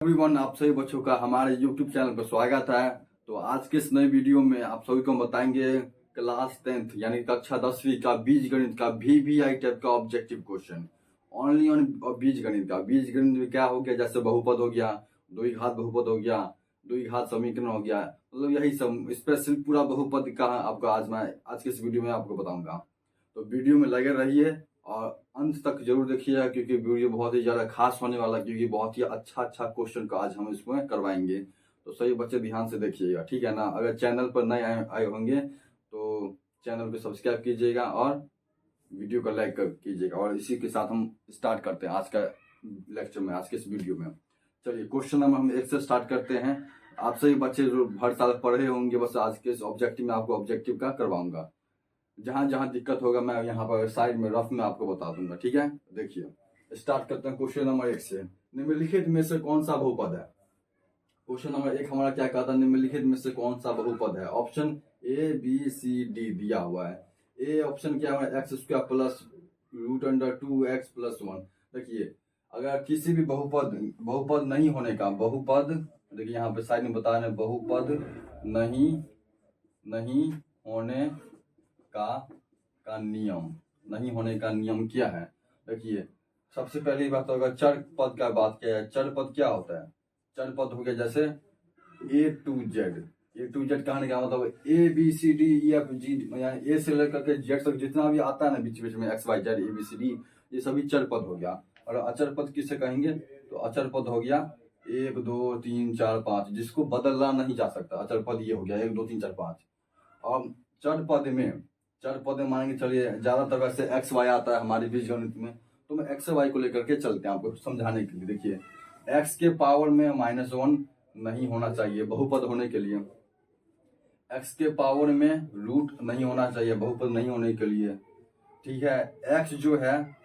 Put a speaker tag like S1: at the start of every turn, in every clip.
S1: Everyone, आप सभी बच्चों का हमारे YouTube चैनल पर स्वागत है। तो आज के इस नए वीडियो में आप सभी को हम बताएंगे क्लास 10th यानी कक्षा 10वीं का बीज गणित का VVI टाइप का ऑब्जेक्टिव क्वेश्चन ओनली ऑन बीज गणित का। बीज गणित में क्या हो गया, जैसे बहुपद हो गया, द्विघात बहुपद हो गया, द्विघात समीकरण हो गया, मतलब यही सब स्पेशल पूरा बहुपद का आपको आज के इस वीडियो में आपको बताऊंगा। तो वीडियो में लगे रहिए और अंत तक जरूर देखिएगा, क्योंकि वीडियो बहुत ही ज्यादा खास होने वाला है, क्योंकि बहुत ही अच्छा क्वेश्चन का आज हम इसमें करवाएंगे। तो सही बच्चे ध्यान से देखिएगा, ठीक है ना। अगर चैनल पर नए आए होंगे तो चैनल को सब्सक्राइब कीजिएगा और वीडियो को लाइक कीजिएगा। और इसी के साथ हम स्टार्ट करते हैं आज का लेक्चर में, आज के इस वीडियो में। चलिए, क्वेश्चन नंबर हम 1 से स्टार्ट करते हैं। आप सभी बच्चे जो हर साल पढ़े होंगे, बस आज के इस ऑब्जेक्टिव में आपको ऑब्जेक्टिव का करवाऊंगा। जहां जहां दिक्कत होगा मैं यहाँ पर साइड में रफ में आपको बता दूंगा, ठीक है। देखिए, स्टार्ट करते हैं क्वेश्चन नंबर 1 से। निम्नलिखित में से कौन सा बहुपद है? क्वेश्चन नंबर 1 हमारा क्या कहता है, निम्नलिखित में से कौन सा बहुपद है? Option A B C D दिया हुआ है। ए ऑप्शन क्या है, x² प्लस √2x+1। देखिए, अगर किसी भी बहुपद नहीं होने का, बहुपद देखिए यहाँ पे साइड में बता रहे हैं, बहुपद नहीं होने का नियम, नहीं होने का नियम क्या है? देखिए, सबसे पहली बात होगा चर पद का बात किया है। चर पद क्या होता है? चर पद हो गया जैसे A to Z कहने का मतलब ABCDEFG, यानी A से लेकर के Z तक जितना भी आता है ना बीच बीच में XYZ ABCD, ये सभी चर पद हो गया। और अचर पद किसे कहेंगे? तो अचर पद हो गया 1 2 3 4 5, जिसको बदलना नहीं जा सकता। अचर पद ये हो गया 1 2 3 4 5। और चर पद में मानेंगे, चलिए ज्यादातर वैसे XY आता है हमारे बीज गणित में, तो मैं XY को लेकर के चलते हैं आपको समझाने के लिए। देखिए, x के पावर में -1 नहीं होना चाहिए बहुपद होने के लिए। x के पावर में रूट नहीं होना चाहिए बहुपद नहीं होने के लिए, ठीक है। x जो है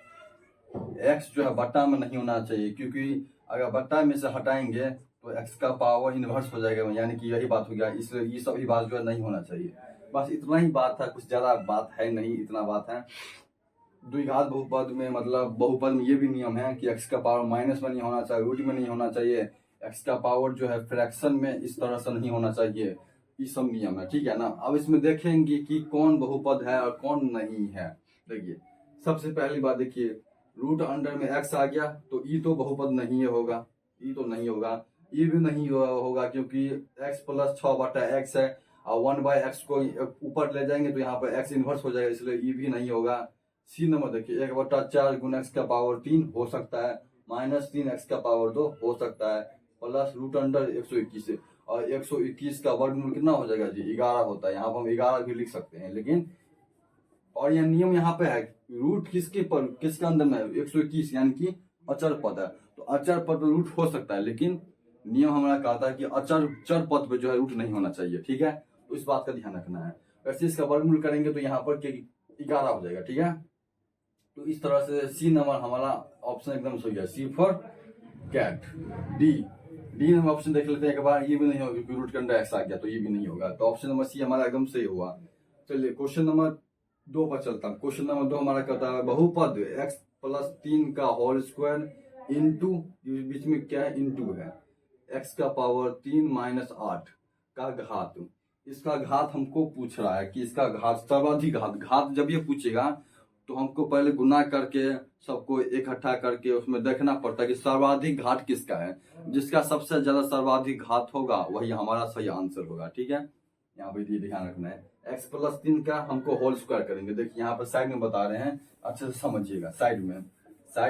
S1: बट्टा में नहीं होना चाहिए, क्योंकि अगर बट्टा में से हटाएंगे तो x का पावर इनवर्स हो जाएगा, यानी कि यही बात हो गया। इसलिए ये सभी बात जो है नहीं होना चाहिए। बस इतना ही बात है, कुछ ज्यादा बात है नहीं, इतना बात है। द्विघात बहुपद में, मतलब बहुपद में ये भी नियम है कि x का पावर माइनस में नहीं होना चाहिए, रूट में नहीं होना चाहिए, x का पावर जो है फ्रैक्शन में इस तरह से नहीं होना चाहिए। ये सब नियम है, ठीक है ना। अब इसमें देखेंगे कि कौन बहुपद है और कौन नहीं है। देखिए, सबसे पहली बात देखिए, रूट अंडर में x आ गया तो ये तो बहुपद नहीं होगा, ये तो नहीं होगा, ये भी नहीं होगा, क्योंकि x + 6/x है और 1/x को ऊपर ले जाएंगे तो यहाँ पर x इनवर्स हो जाएगा, इसलिए ये भी नहीं होगा। सी नंबर देखिए, 1/4 × x का पावर 3 हो सकता है, -3x का पावर 2 हो सकता है, प्लस √121 है। और 121 का वर्गमूल कितना हो जाएगा जी? 11 होता है। यहाँ पर हम 11 भी लिख सकते हैं, लेकिन और यह नियम यहाँ पे है, रूट किसके अंदर में है? 121, यानी कि अचर पद है। तो अचर पद पे रूट हो सकता है, लेकिन नियम हमारा कहता है कि चर पद पे जो है रूट नहीं होना चाहिए, ठीक है। तो इस बात का ध्यान रखना है। वैसे इसका वर्गमूल करेंगे तो यहाँ पर 11 हो जाएगा, ठीक है। तो इस तरह से सी नंबर हमारा ऑप्शन एकदम सही है, C for cat. D number option देख लेते हैं एक बार, ये भी नहीं होगा क्योंकि रूट के अंदर x आ गया, तो ये भी नहीं होगा। तो ऑप्शन नंबर सी हमारा एकदम सही हुआ। चलिए, क्वेश्चन नंबर 2 पर चलता हूँ। क्वेश्चन नंबर 2 हमारा कहता है, बहुपद x + 3 का होल स्क्वायर इंटू, बीच में क्या है? इंटू है, x का पावर 3 - 8 का घात। इसका घात हमको पूछ रहा है कि इसका घात, सर्वाधिक घात जब ये पूछेगा तो हमको पहले गुना करके सबको इकट्ठा करके उसमें देखना पड़ता है कि सर्वाधिक घात किसका है। जिसका सबसे ज्यादा सर्वाधिक घात होगा वही हमारा सही आंसर होगा, ठीक है। यहाँ पे ये ध्यान रखना है, x + 3 का हमको होल स्क्वायर करेंगे। देखिए, यहाँ पर साइड में बता रहे हैं, अच्छे से समझिएगा। साइड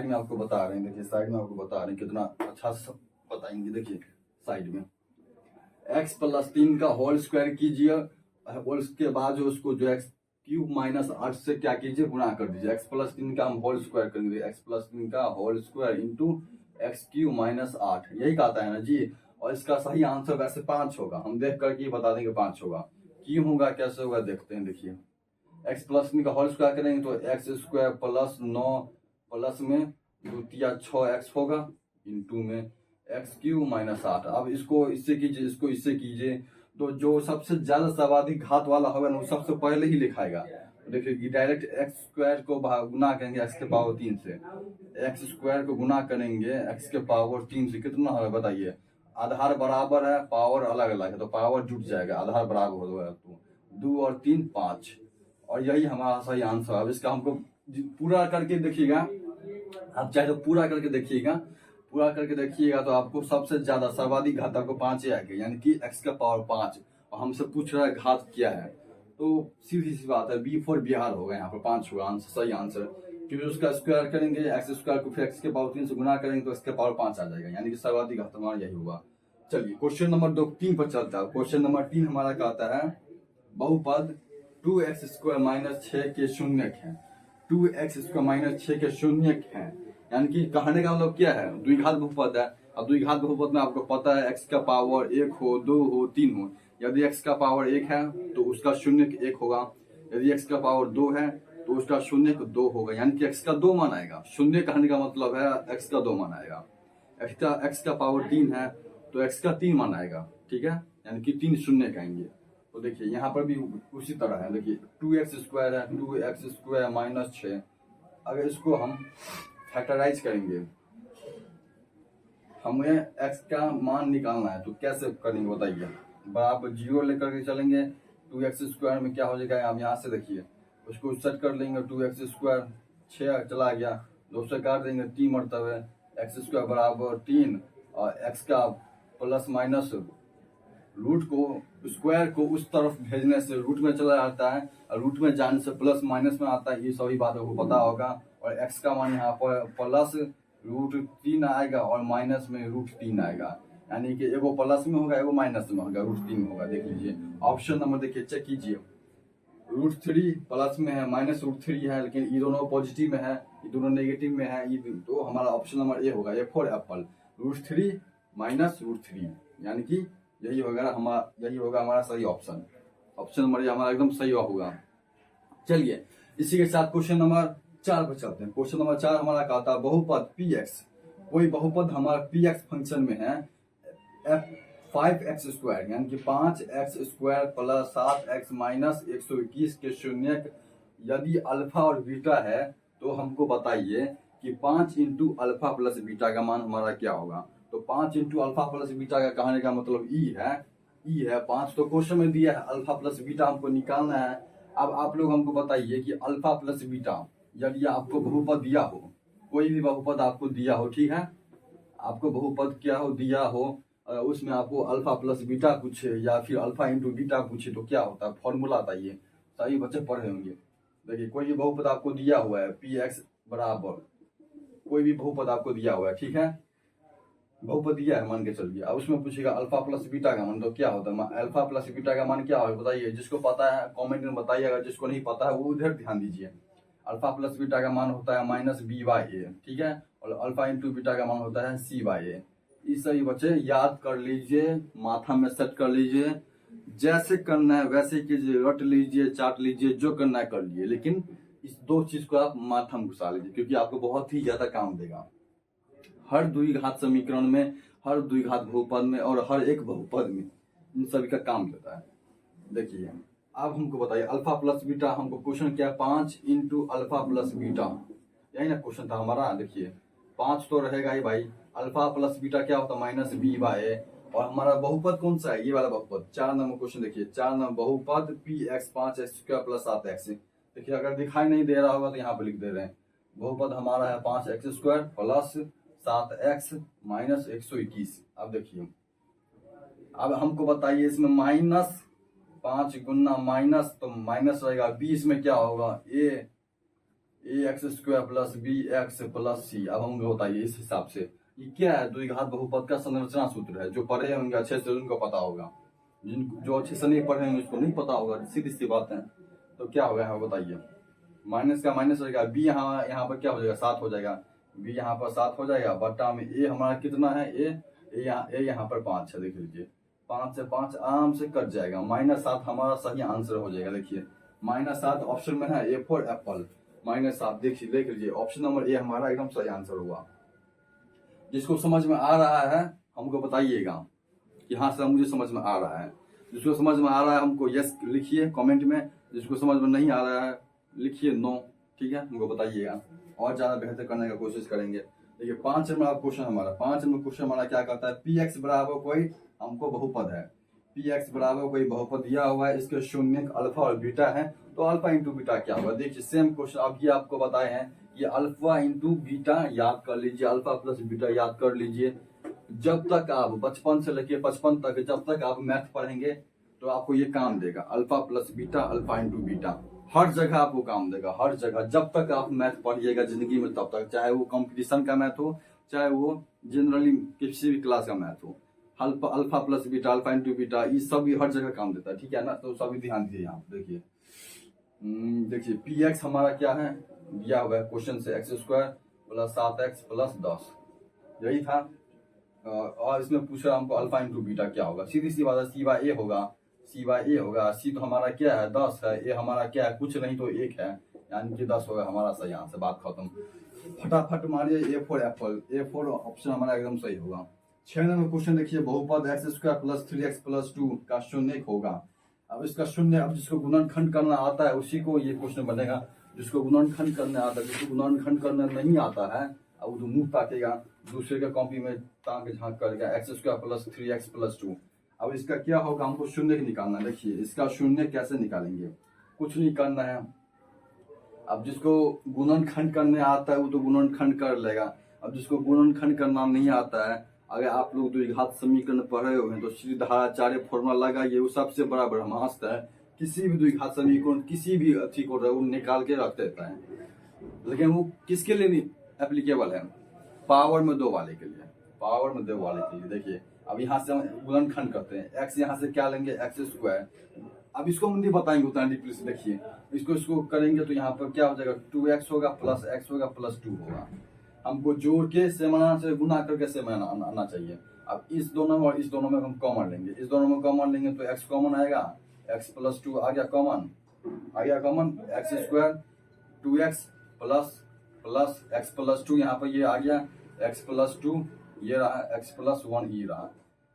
S1: में आपको बता रहे हैं, देखिए साइड में आपको बता रहे हैं, कितना अच्छा से बताएंगे। देखिए साइड में x + 3 का होल स्क्वायर कीजिए, और उसके बाद जो उसको जो x³ - 8 से क्या कीजिए? गुणा कर दीजिए। x + 3 का हम होल स्क्वायर करेंगे, x + 3 का होल स्क्वायर इंटू x³ - 8, यही कहता है ना जी। और इसका सही आंसर वैसे 5 होगा, हम देख करके बता देंगे 5 होगा। क्यों होगा, कैसे होगा, देखते हैं। देखिए, x + 3 का होल स्क्वायर करेंगे तो x² + 9 प्लस में 2 × 6x होगा, इंटू में x³ - 8। अब इसको इससे कीजिए, इसको इससे कीजिए, तो जो सबसे ज्यादा सर्वाधिक घात वाला होगा ना वो सबसे पहले ही लिखाएगा। देखिए डायरेक्ट एक्स स्क्वायर को गुना करेंगे एक्स के पावर 3 से, एक्स स्क्वायर को गुना करेंगे एक्स के पावर 3 से, कितना होगा बताइए। आधार बराबर है, पावर अलग अलग है, तो पावर जुट जाएगा, आधार बराबर होगा तो 2 और 3 5, और यही हमारा सही आंसर है। अब इसका हमको पूरा करके देखिएगा, आप चाहे तो पूरा करके देखिएगा, पूरा करके देखिएगा तो आपको सबसे ज्यादा सर्वाधिक घात आपको 5 आएगा, यानी कि एक्स का पावर 5, और हमसे पूछ रहा है घात क्या है, तो सीधी सी बात है बी फॉर बिहार होगा, यहाँ पर 5 होगा आंसर, सही आंसर। क्योंकि उसका स्क्वायर करेंगे एक्स स्क्वायर को, फिर एक्स के पावर 3 से गुना करेंगे तो एक्स के पावर 5 आ जाएगा, यानी कि सर्वाधिक घात हमारा यही होगा। चलिए क्वेश्चन नंबर 3 पर चलता है। क्वेश्चन नंबर 3 हमारा कहता है बहुपद 2x² - 6 के शून्यक है, 2x² - 6 के शून्यक है, यानी कि कहने का मतलब क्या है, द्विघात बहुपद है। अब द्विघात बहुपद में आपको पता है एक्स का पावर 1 हो, 2 हो, 3 हो। यदि एक्स का पावर 1 है तो उसका शून्यक 1 होगा, यदि एक्स का पावर 2 है तो उसका शून्यक 2 होगा, यानी कि एक्स का 2 मान आएगा। शून्य कहने का मतलब है एक्स का 2 मान आएगा। एक्स का पावर 3 है तो एक्स का 3 मान आएगा, ठीक है, यानी कि 3 शून्य कहेंगे। तो देखिए यहाँ पर भी उसी तरह है, देखिए 2x² है, 2x² - 6, अगर इसको हम फैक्टराइज करेंगे, हमें x का मान निकालना है, तो कैसे करेंगे बताइए। बराबर 0 लेकर के चलेंगे, 2x² में क्या हो जाएगा, आप यहाँ से देखिए उसको सेट कर लेंगे, 2x², 6 चला गया, 2 से काट देंगे, 3 मरतबे x² बराबर 3, और x का प्लस माइनस रूट को स्क्वायर को उस तरफ भेजने से रूट में चला जाता है, और रूट में जाने से प्लस माइनस में आता है, ये सभी बात आपको पता होगा। और x का मान यहाँ पर प्लस √3 आएगा और माइनस में √3 आएगा, यानी कि एगो प्लस में होगा एगो माइनस में होगा, √3 होगा। देख लीजिए ऑप्शन नंबर, देखिए चेक कीजिए, √3 प्लस में है, माइनस √3 है, लेकिन ये दोनों पॉजिटिव में है, ये दोनों नेगेटिव में है, ये तो हमारा ऑप्शन नंबर ए होगा, ए फॉर एप्पल, √3 - √3, यानी कि यही होगा हमारा सही ऑप्शन। ऑप्शन नंबर ये हमारा एकदम सही होगा। चलिए इसी के साथ क्वेश्चन नंबर 4 पर चलते हैं। क्वेश्चन नंबर 4 हमारा कहता है बहुपद px, कोई बहुपद हमारा px फंक्शन में है 5x², यानी कि 5x² + 7x - 121 के शून्यक, यदि अल्फा और बीटा है तो हमको बताइए कि 5 × अल्फा प्लस बीटा का मान हमारा क्या होगा। तो 5 × अल्फा प्लस बीटा का कहने का मतलब ई है 5, तो क्वेश्चन में दिया है, अल्फा प्लस बीटा हमको निकालना है। अब आप लोग हमको बताइए कि अल्फा प्लस बीटा, यदि आपको बहुपद दिया हो, कोई भी बहुपद आपको दिया हो, ठीक है, आपको बहुपद क्या हो दिया हो, उसमें आपको अल्फा प्लस बीटा पूछे या फिर अल्फा × बीटा पूछे, तो क्या होता है, फॉर्मूला बताइए। सभी बच्चे पढ़े होंगे। देखिए कोई भी बहुपद आपको दिया हुआ है px बराबर, कोई भी बहुपद आपको दिया हुआ है, ठीक है, बहुपद दिया है मान के चलिए, अब उसमें पूछेगा अल्फा प्लस बीटा का मान, तो क्या होता है, अल्फा प्लस बीटा का मान क्या होगा बताइए। जिसको पता है कमेंट में बताइएगा, जिसको नहीं पता है वो उधर ध्यान दीजिए। अल्फा प्लस बीटा का मान होता है -b/a, ठीक है, और अल्फा × बीटा का मान होता है c/a। इस सभी बच्चे याद कर लीजिए, माथा में सेट कर लीजिए, जैसे करना है वैसे कीजिए, रट लीजिए, चाट लीजिए, जो करना है कर लीजिए, लेकिन इस 2 चीज को आप माथा में घुसा लीजिए, क्योंकि आपको बहुत ही ज्यादा काम देगा। हर द्विघात समीकरण में, हर द्विघात बहुपद में और हर एक बहुपद में इन सभी का काम देता है। देखिए अब हमको बताइए अल्फा प्लस बीटा, हमको क्वेश्चन क्या है, 5 × अल्फा प्लस बीटा, यही ना क्वेश्चन था हमारा। देखिए 5 तो रहेगा ही भाई, अल्फा प्लस बीटा क्या होता है -b/a, और हमारा बहुपद कौन सा है, ये वाला बहुपद। 4 नंबर क्वेश्चन देखिए, 4 नंबर बहुपद px 5x² + 7x। देखिए अगर दिखाई नहीं दे रहा होगा तो यहाँ पे लिख दे रहे हैं, बहुपद हमारा है 5x² + 7x - 121। अब देखिए, अब हमको बताइए इसमें -5 गुना माइनस, तो माइनस रहेगा, 20 में क्या होगा, ax² + bx + c। अब हमको बताइए इस हिसाब से ये क्या है, द्विघात बहुपद का संरचना सूत्र है। जो पढ़े होंगे अच्छे से उनको पता होगा, जो अच्छे से नहीं पढ़े होंगे उसको नहीं पता होगा, सीधी सी बात है। तो क्या होगा यहाँ बताइए, माइनस का माइनस रहेगा, b यहाँ पर क्या हो जाएगा, 7 हो जाएगा, b यहाँ पर 7 हो जाएगा, बट्टा में a हमारा कितना है, a यहाँ पर 5 है। देख लीजिए 5 से 5 आराम से कट जाएगा, -7 हमारा सही आंसर हो जाएगा। देखिए -7 ऑप्शन में है, ए फॉर एप्पल, -7। देखिए देख लीजिए ऑप्शन नंबर ए हमारा एकदम सही आंसर हुआ। जिसको समझ में आ रहा है हमको बताइएगा कि हाँ सर मुझे समझ में आ रहा है। जिसको समझ में आ रहा है हमको यस लिखिए कमेंट में, जिसको समझ में नहीं आ रहा है लिखिए 9, ठीक है, हमको बताइएगा, और ज़्यादा बेहतर करने का कोशिश करेंगे। देखिए 5 नंबर क्वेश्चन हमारा, 5 नंबर क्वेश्चन हमारा क्या कहता है, पी एक्स बराबर कोई हमको बहुपद है, पी एक्स बराबर कोई बहुपद दिया हुआ है, इसके शून्य अल्फा और बीटा है, तो अल्फा इंटू बीटा क्या होगा। देखिए सेम क्वेश्चन अभी आपको बताए हैं, ये अल्फा इंटू बीटा याद कर लीजिए, अल्फा प्लस बीटा याद कर लीजिए। जब तक आप बचपन से लेके 55 तक जब तक आप मैथ पढ़ेंगे तो आपको ये काम देगा, alpha plus beta, alpha into beta, हर जगह आपको काम देगा, हर जगह जब तक आप मैथ पढ़िएगा जिंदगी में तब तक, चाहे वो कंपटीशन का मैथ हो, चाहे वो जनरली किसी भी क्लास का मैथ हो, alpha plus beta, alpha into beta, ये सब हर जगह काम देता है, ठीक है ना। तो सभी ध्यान दीजिए यहाँ देखिए। देखिए पी एक्स हमारा क्या है, दिया हुआ है क्वेश्चन से, x square plus 7x plus 10, यही था। और इसमें पूछ रहा हमको अल्फा इंटू बीटा क्या होगा, सीधी सी बात है, सी बाई ए होगा, सी बाई ए होगा, सी तो हमारा क्या है 10 है, ए हमारा क्या है कुछ नहीं तो 1 है, यानी कि 10 होगा हमारा सही आंसर, बात खत्म। फटाफट मारिए, ए for Apple, A for option हमारा एकदम सही होगा। 6 नंबर क्वेश्चन देखिए, बहुपद x square plus 3x plus 2 का शून्य होगा। अब इसका शून्य, अब जिसको गुणनखंड करना आता है उसी को ये क्वेश्चन बनेगा, जिसको गुणनखंड करना आता है, जिसको गुणनखंड करना नहीं आता है अब वो मुंह ताकेगा, दूसरे के कॉपी में ताक झांक करेगा, x square plus 3x plus 2। अब इसका क्या होगा, हमको शून्य निकालना है। देखिए इसका शून्य कैसे निकालेंगे, कुछ नहीं करना है। अब जिसको गुणनखंड करने आता है वो तो गुणनखंड कर लेगा, अब जिसको गुणनखंड करना नहीं आता है, अगर आप लोग द्विघात समीकरण पढ़े हुए हैं तो श्रीधराचार्य फॉर्मूला लगाइए, वो सबसे बड़ा ब्रह्मास्त्र है, किसी भी द्विघात समीकरण किसी भी अच्छी को वो निकाल के रख देता है, लेकिन वो किसके लिए एप्लीकेबल है, पावर में 2 वाले के लिए, पावर में 2 वाले के लिए। देखिए अब यहाँ से हम गुणनखंड करते हैं, एक्स यहाँ से क्या लेंगे एक्स स्क्वायर, अब इसको हम नहीं बताएंगे उतना डीपली से, देखिए इसको करेंगे तो यहाँ पर क्या हो जाएगा 2x होगा प्लस x होगा प्लस 2 होगा, हमको जोड़ के सेमना से गुना करके सेमना आना चाहिए। अब इस दोनों में और इस दोनों में हम कॉमन लेंगे, इस दोनों में कॉमन लेंगे तो x कॉमन आएगा, x प्लस 2 आ गया कॉमन, आ गया common, x square 2x plus x plus 2, यहाँ पर ये आ गया x प्लस 2, ये रहा x प्लस 1 ही रहा,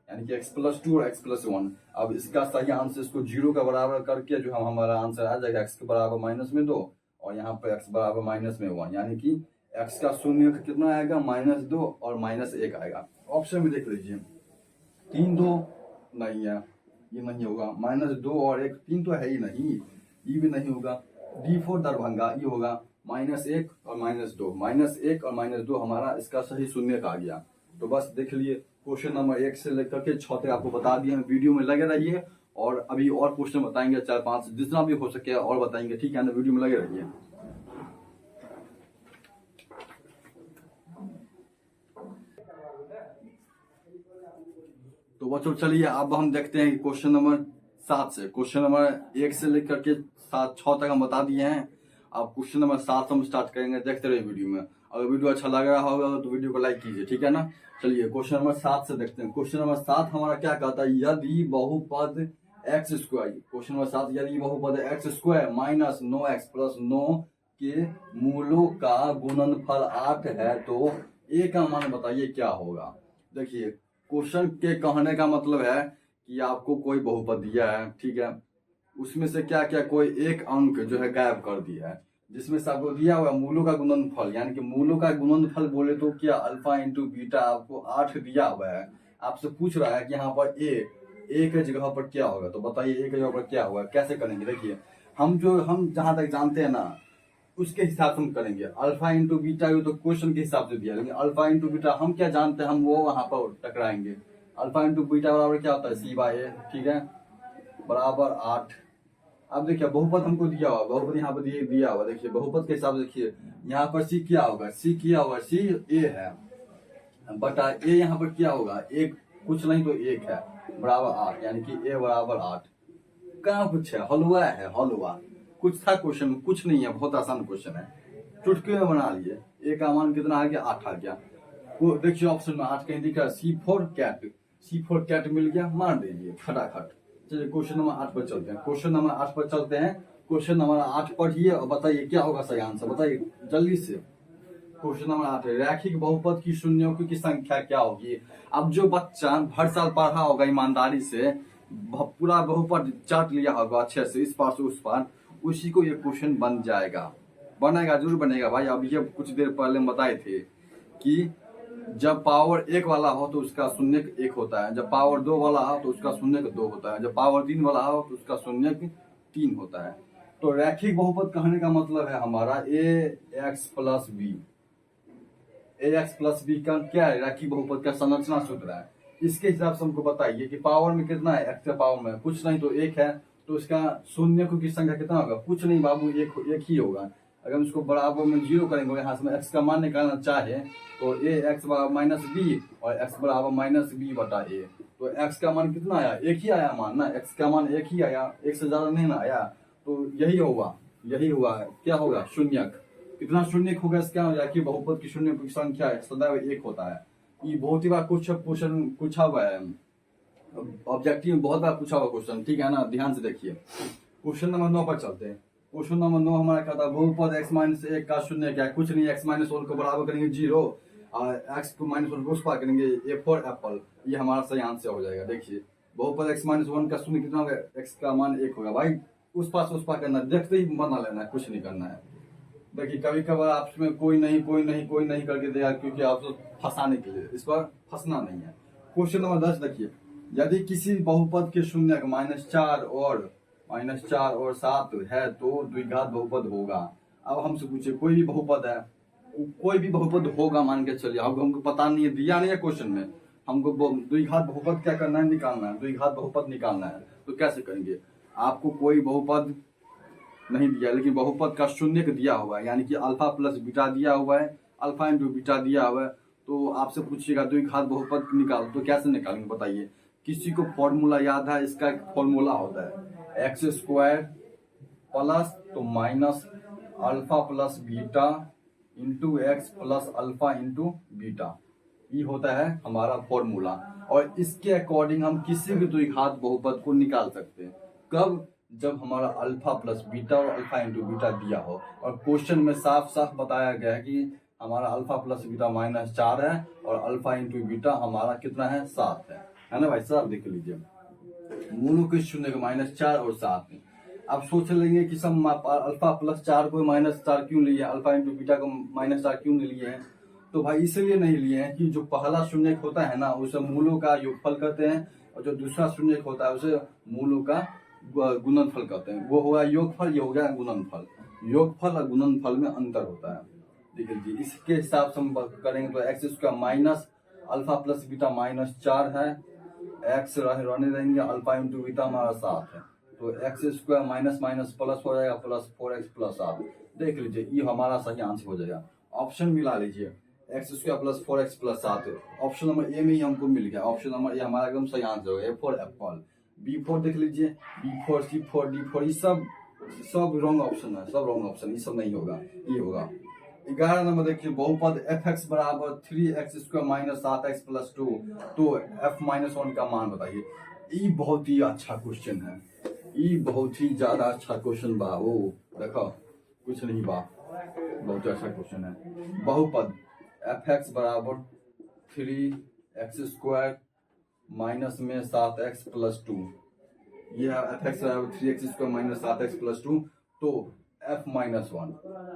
S1: यानी कि x प्लस 2 और x प्लस 1। अब इसका सही आंसर इसको 0 का बराबर करके जो हमारा आंसर आ जाएगा x के बराबर माइनस में 2 और यहाँ पर x बराबर माइनस में 1, यानी कि x का शून्य कितना आएगा -2 और -1 आएगा। ऑप्शन में देख लीजिए 3 2 नहीं है, ये नहीं होगा, -2 और 1, 3 तो है ही नहीं, ये भी नहीं होगा, D4 दरभंगा ये होगा -1 और -2, -1 और -2 हमारा इसका सही शून्य आ गया। तो बस देख लिए क्वेश्चन नंबर 1 से लेकर के 6 तक आपको बता दिए हैं, वीडियो में लगे रहिए और अभी और क्वेश्चन बताएंगे 4-5 जितना भी हो सके और बताएंगे, ठीक है ना, वीडियो में लगे रहिए। तो बच्चों चलिए अब हम देखते हैं क्वेश्चन नंबर 7 से, क्वेश्चन नंबर 1 से लेकर के 6 तक हम बता दिए हैं, अब क्वेश्चन नंबर 7 हम स्टार्ट करेंगे, देखते रहिए वीडियो में। अगर वीडियो अच्छा लग रहा होगा तो वीडियो को लाइक कीजिए, ठीक है ना। चलिए क्वेश्चन नंबर 7 से देखते हैं। क्वेश्चन नंबर 7 हमारा क्या कहता है, यदि बहुपद एक्स स्क्वायर, क्वेश्चन नंबर 7, यदि बहुपद x square minus 9x plus 9 के मूलों का गुणनफल 8 है तो ए का मान बताइए क्या होगा। देखिए क्वेश्चन के कहने का मतलब है कि आपको कोई बहुपद दिया है, ठीक है, उसमें से क्या क्या कोई एक अंक जो है गायब कर दिया है, जिसमें से आपको दिया हुआ मूलों का गुणनफल, यानी कि मूलों का गुणनफल बोले तो क्या अल्फा इंटू बीटा, आपको 8 दिया हुआ है, आपसे पूछ रहा है कि यहाँ पर ए के जगह पर क्या होगा, तो बताइए ए के जगह पर क्या होगा, कैसे करेंगे। देखिए हम जहां तक जानते हैं ना उसके हिसाब से हम करेंगे, अल्फा इंटू बीटा तो क्वेश्चन के हिसाब से दिया, लेकिन अल्फा इंटू बीटा हम क्या जानते हैं, हम वो वहां पर टकराएंगे। अल्फा इंटू बीटा बराबर क्या होता है c/a, ठीक है, बराबर 8। अब देखिए बहुपद हमको दिया हुआ, बहुपद यहाँ पर दिया हुआ, देखिए बहुपद के हिसाब से देखिए यहाँ पर सी क्या होगा, सी क्या होगा, सी ए है बटा ए, यहाँ पर क्या होगा, एक कुछ नहीं तो 1 है, बराबर 8, यानी कि ए बराबर 8। कहाँ कुछ है, हलवा है, हलवा कुछ था क्वेश्चन में, कुछ नहीं है, बहुत आसान क्वेश्चन है, चुटकी में बना लिए। ए का मान कितना आ गया, 8 आ गया। वो देखिए ऑप्शन में 8 कहीं दिख रहा है, C4 कैट मिल गया, मार दीजिए फटाफट। चलिए क्वेश्चन नंबर 8 पर चलते हैं, क्वेश्चन नंबर 8 पर चलते हैं। क्वेश्चन नंबर 8 पढ़िए और बताइए क्या होगा सही आंसर, बताइए जल्दी से। क्वेश्चन नंबर 8 है, रैखिक बहुपद की शून्यों की संख्या क्या होगी। अब जो बच्चा हर साल पढ़ा होगा ईमानदारी से, पूरा बहुपद चार्ट लिया होगा अच्छे से इस पार से उस पार, उसी को ये क्वेश्चन बन जाएगा, बनेगा, जरूर बनेगा भाई। अब ये कुछ देर पहले बताए थे कि जब पावर 1 वाला हो तो उसका शून्यक 1 होता है, जब पावर 2 वाला हो तो उसका शून्यक 2 होता है, जब पावर 3 वाला हो तो उसका शून्यक 3 होता है। तो रैखिक बहुपद कहने का मतलब है हमारा ax plus B. ax plus B का क्या है? रैखिक बहुपद का संरचना सूत्र है। इसके हिसाब से हमको बताइए कि पावर में कितना है, x के पावर में कुछ नहीं तो 1 है, तो इसका शून्यकों की संख्या कितना होगा? कुछ नहीं बाबू, एक ही होगा। अगर हम इसको बराबर में 0 करेंगे, यहाँ से x का मान निकालना चाहे तो ax बराबर माइनस बी और x बराबर माइनस बी बटा a। तो x का मान कितना आया? 1 ही आया मान ना, x का मान 1 ही आया, 1 से ज्यादा नहीं ना आया। तो यही होगा, यही हुआ। क्या होगा? शून्यक। कितना शून्यक होगा इसका? कि बहुपद की शून्य की संख्या सदैव 1 होता है। ये बहुत ही बार कुछ क्वेश्चन पूछा हुआ है, ऑब्जेक्टिव में बहुत बार पूछा हुआ क्वेश्चन, ठीक है ना? ध्यान से देखिए। क्वेश्चन नंबर 9 पर चलते हैं। क्वेश्चन नंबर 9 हमारा क्या था? बहुपद x माइनस 1 का शून्य क्या है? कुछ नहीं, x माइनस 1 को बराबर करेंगे 0 और x को माइनस 1 को उस पार करेंगे a फॉर एप्पल। ये हमारा सही आंसर हो जाएगा। देखिए बहुपद x माइनस 1 का शून्य कितना होगा? x का मान 1 होगा भाई। उस पार से उस पार करना, देखते ही बना लेना है, कुछ नहीं करना है। देखिए कभी कभार आपस में कोई नहीं करके देगा, क्योंकि आपको फंसाने के लिए, इस पर फंसना नहीं है। क्वेश्चन नंबर 10 देखिए, यदि किसी बहुपद के शून्यक -4 और 7 है तो द्विघात बहुपद होगा। अब हमसे पूछे कोई भी बहुपद है, कोई भी बहुपद होगा मान के चलिए, अब हमको पता नहीं है, दिया नहीं है क्वेश्चन में, हमको द्विघात बहुपद क्या करना है? निकालना है, द्विघात बहुपद निकालना है। तो कैसे करेंगे? आपको कोई बहुपद नहीं दिया, लेकिन बहुपद का शून्यक दिया हुआ है, यानी कि अल्फा प्लस बीटा दिया हुआ है, अल्फा इंटू बीटा दिया हुआ है। तो आपसे पूछिएगा द्विघात बहुपद निकाल, तो कैसे निकालेंगे बताइए? किसी को फॉर्मूला याद है? इसका एक फॉर्मूला होता है एक्स स्क्वायर प्लस तो minus alpha plus beta into x plus alpha into beta. ये होता है हमारा फॉर्मूला, और इसके अकॉर्डिंग हम किसी भी द्विघात बहुपद को निकाल सकते हैं। कब? जब हमारा अल्फा प्लस बीटा और अल्फा इंटू बीटा दिया हो, और क्वेश्चन में साफ साफ बताया गया है कि हमारा अल्फा प्लस बीटा -4 है और अल्फा इंटू बीटा हमारा कितना है? 7 है ना भाई साहब? देख लीजिए मूलों के शून्य -4 और 7 में। आप सोच लेंगे कि सब अल्फा प्लस 4 को -4 क्यों लिए, अल्फा इंटू बीटा को -4 क्यों नहीं लिए हैं? तो भाई इसलिए नहीं लिए हैं कि जो पहला शून्य होता है ना, उसे मूलों का योगफल कहते हैं, और जो दूसरा शून्य होता है उसे मूलों का गुणनफल कहते हैं। वो होगा योगफल, ये हो गया गुणनफल। योगफल और गुणनफल में अंतर होता है। देख लीजिए इसके हिसाब से हम करेंगे तो x square minus alpha plus beta -4 है, एक्स रहने देंगे, अल्फा इंटू बीटा हमारा 7 है, तो x square minus minus plus हो जाएगा, प्लस 4x प्लस 7। देख लीजिए ये हमारा सही आंसर हो जाएगा। ऑप्शन मिला लीजिए, x square plus 4x plus 7 option number A में ही हमको मिल गया। ऑप्शन नंबर ए हमारा एकदम सही आंसर होगा। A for apple, B for देख लीजिए, B for, C for, D for, ये सब रॉन्ग ऑप्शन है, सब रॉन्ग ऑप्शन, ये सब नहीं होगा, ये होगा। 11 नंबर देखिए, बहुपद fx बराबर 3x square minus 7x plus 2, तो f-1 का मान बताइए। ये बहुत ही अच्छा क्वेश्चन है, ये बहुत ही ज्यादा अच्छा क्वेश्चन बा। वो देखो कुछ नहीं बा, बहुत अच्छा क्वेश्चन है। बहुपद fx बराबर 3x स्क्वायर माइनस में 7x प्लस 2, ये fx बराबर 3x square minus 7x plus 2, तो f-1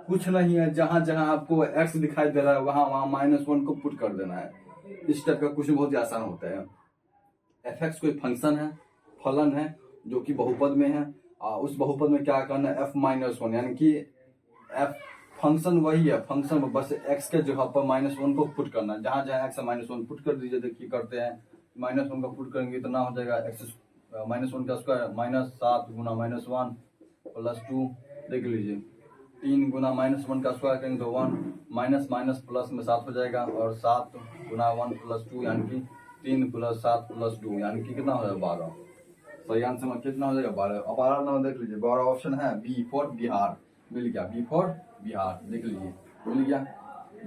S1: कुछ नहीं है, जहां जहां आपको x दिखाई दे रहा है वहां वहां -1 को पुट कर देना है। इस टाइप का क्वेश्चन बहुत ही आसान होता है। fx कोई फंक्शन है, फलन है, जो कि बहुपद में है, उस बहुपद में क्या करना है? f-1, यानी कि f फंक्शन वही है, फंक्शन बस x के जगह पर -1 को पुट करना है। जहां जहां x -1 पुट कर दीजिए। देखिए करते हैं, -1 का पुट करेंगे इतना हो जाएगा x -1 का स्क्वायर -7 गुना -1 प्लस 2, देख लीजिए 3 गुना -1 का स्क्वायर करेंगे तो 1, माइनस माइनस प्लस में 7 हो जाएगा, और 7 गुना 1 प्लस 2 यानी कि 3 प्लस 7 प्लस 2 यानी कि कितना हो जाएगा? 12। सही आंसर में कितना हो जाएगा? 12। अब 12 नंबर देख लीजिए, 12 ऑप्शन है बी फॉर बिहार, मिल गया, बी फॉर बिहार, देख लीजिए मिल गया।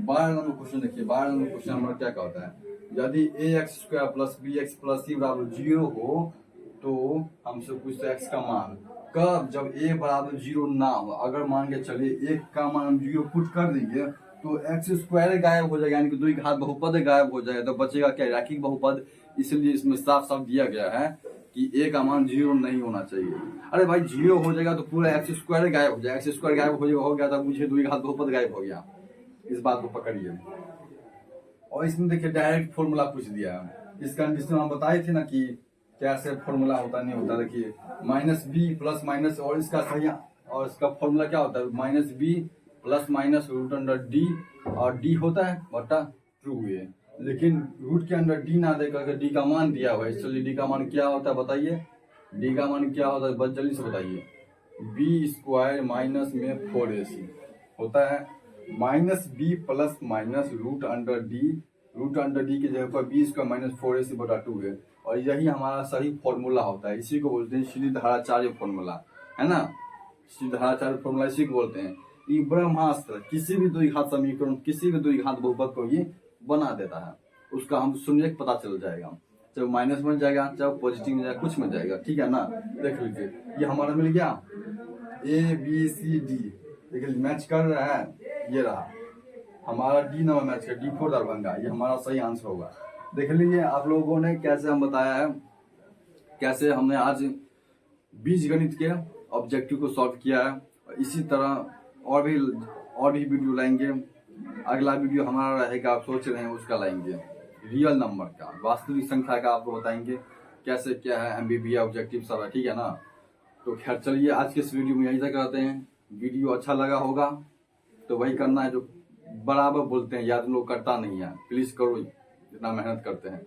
S1: 12 नंबर क्वेश्चन देखिए, 12 नंबर क्वेश्चन हमारा क्या कहता है? यदि ax square plus bx plus c बराबर 0 हो तो हमसे पूछते x का मान कब? जब a बराबर 0 ना हो। अगर मान के चलिए 1 का मान हम 0 पुट कर देंगे तो एक्स स्क्वायर गायब हो जाएगा, यानी कि द्विघात बहुपद गायब हो जाएगा, तो बचेगा क्या? रैखिक बहुपद। इसलिए इसमें साफ साफ दिया गया है कि ए का मान 0 नहीं होना चाहिए। अरे भाई 0 हो जाएगा तो पूरा एक्स स्क्वायर गायब हो जाएगा, एक्स स्क्वायर गायब हो गया तो मुझे 2 घात बहुपद गायब हो गया। इस बात को पकड़िए। और इसमें देखिए डायरेक्ट फॉर्मूला पूछ दिया है। इस कंडीशन में हम बताए थे ना कि कैसे फॉर्मूला होता नहीं होता। देखिए माइनस बी प्लस माइनस, और इसका सही और इसका फॉर्मूला क्या होता है, minus B plus minus root under D, और डी होता है बटा 2a, लेकिन रूट के अंदर डी ना दे करके डी का मान दिया हुआ है। चलिए डी का मान क्या होता है बताइए, डी का मान क्या होता है बस जल्दी से बताइए। बी स्क्वायर माइनस में 4ac होता है minus B plus minus root under D की जगह पर बी स्क्वायर माइनस 4ac बटा 2 है। और यही हमारा सही फॉर्मूला होता है। इसी को बोलते हैं सीधी धाराचार्य फॉर्मूला, है ना। सीधी धाराचार्य फॉर्मूला इसी को बोलते हैं। ये ब्रह्मास्त्र किसी भी द्विघात समीकरण, किसी भी द्विघात बहुपद को ये बना देता है। उसका हम शून्य पता चल जाएगा, चाहे माइनस में जाएगा चाहे पॉजिटिव में जाएगा, कुछ में जाएगा, ठीक है ना। देख लीजिए ये हमारा मिल गया ए बी सी डी, देखिए मैच कर रहा है, ये रहा हमारा डी नंबर मैच कर, D4 दरभंगा, ये हमारा सही आंसर होगा। देख लीजिए आप लोगों ने कैसे हम बताया है, कैसे हमने आज बीज गणित के ऑब्जेक्टिव को सॉल्व किया है। इसी तरह और भी वीडियो लाएंगे। अगला वीडियो हमारा रहेगा, आप सोच रहे हैं उसका लाएंगे, रियल नंबर का, वास्तविक संख्या का आपको बताएंगे कैसे क्या है MBBA ऑब्जेक्टिव सारा, ठीक है ना। तो खैर चलिए आज के इस वीडियो में यही तक रहते हैं। वीडियो अच्छा लगा होगा तो वही करना है जो बराबर बोलते हैं, याद लोग करता नहीं है, प्लीज करो जितना मेहनत करते हैं।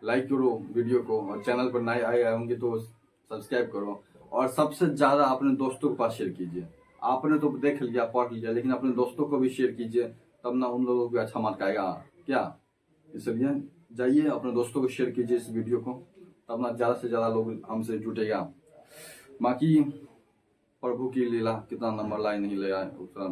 S1: लाइक करो वीडियो को, और चैनल पर नए आए होंगे तो सब्सक्राइब करो, और सबसे ज्यादा अपने दोस्तों के पास शेयर कीजिए। आपने तो देख लिया पढ़ लिया, लेकिन अपने दोस्तों को भी शेयर कीजिए, तब ना उन लोगों को अच्छा मार्क आएगा क्या। इसलिए जाइए अपने दोस्तों को शेयर कीजिए इस वीडियो को, तब ना ज्यादा से ज्यादा लोग हमसे जुटेगा। बाकी प्रभु की लीला, कितना नंबर लाए नहीं ले आए उतना